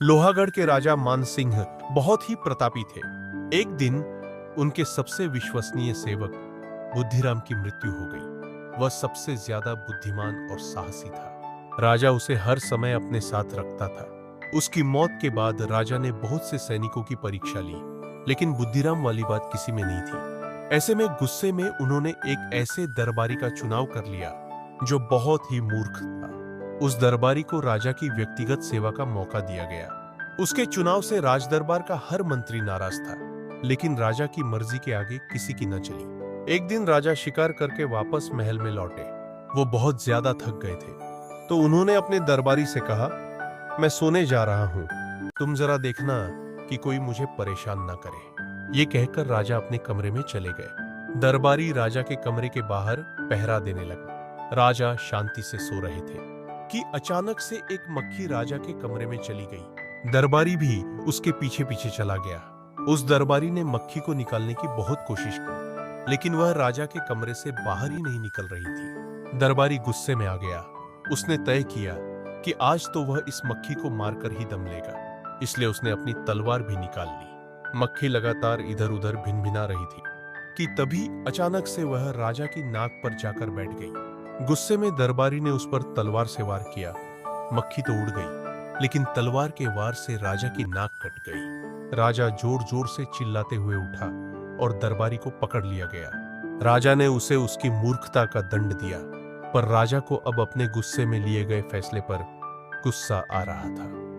लोहागढ़ के राजा मानसिंह बहुत ही प्रतापी थे। एक दिन उनके सबसे विश्वसनीय सेवक बुद्धिराम की मृत्यु हो गई। वह सबसे ज्यादा बुद्धिमान और साहसी था। राजा उसे हर समय अपने साथ रखता था। उसकी मौत के बाद राजा ने बहुत से सैनिकों की परीक्षा ली, लेकिन बुद्धिराम वाली बात किसी में नहीं थी। ऐसे में गुस्से में उन्होंने एक ऐसे दरबारी का चुनाव कर लिया जो बहुत ही मूर्ख था। उस दरबारी को राजा की व्यक्तिगत सेवा का मौका दिया गया। उसके चुनाव से राजदरबार का हर मंत्री नाराज था, लेकिन राजा की मर्जी के आगे किसी की न चली। एक दिन राजा शिकार करके वापस महल में लौटे। वो बहुत ज्यादा थक गए थे, तो उन्होंने अपने दरबारी से कहा, मैं सोने जा रहा हूं, तुम जरा देखना कि कोई मुझे परेशान ना करे। ये कहकर राजा अपने कमरे में चले गए। दरबारी राजा के कमरे के बाहर पहरा देने लगा। राजा शांति से सो रहे थे कि अचानक से एक मक्खी राजा के कमरे में चली गई। दरबारी भी उसके पीछे पीछे चला गया। उस दरबारी ने मक्खी को निकालने की बहुत कोशिश की, लेकिन वह राजा के कमरे से बाहर ही नहीं निकल रही थी। दरबारी गुस्से में आ गया। उसने तय किया कि आज तो वह इस मक्खी को मारकर ही दम लेगा, इसलिए उसने अपनी तलवार भी निकाल ली। मक्खी लगातार इधर उधर भिनभिना रही थी कि तभी अचानक से वह राजा की नाक पर जाकर बैठ गई। गुस्से में दरबारी ने उस पर तलवार से वार किया। मक्खी तो उड़ गई, लेकिन तलवार के वार से राजा की नाक कट गई। राजा जोर जोर से चिल्लाते हुए उठा और दरबारी को पकड़ लिया गया। राजा ने उसे उसकी मूर्खता का दंड दिया, पर राजा को अब अपने गुस्से में लिए गए फैसले पर गुस्सा आ रहा था।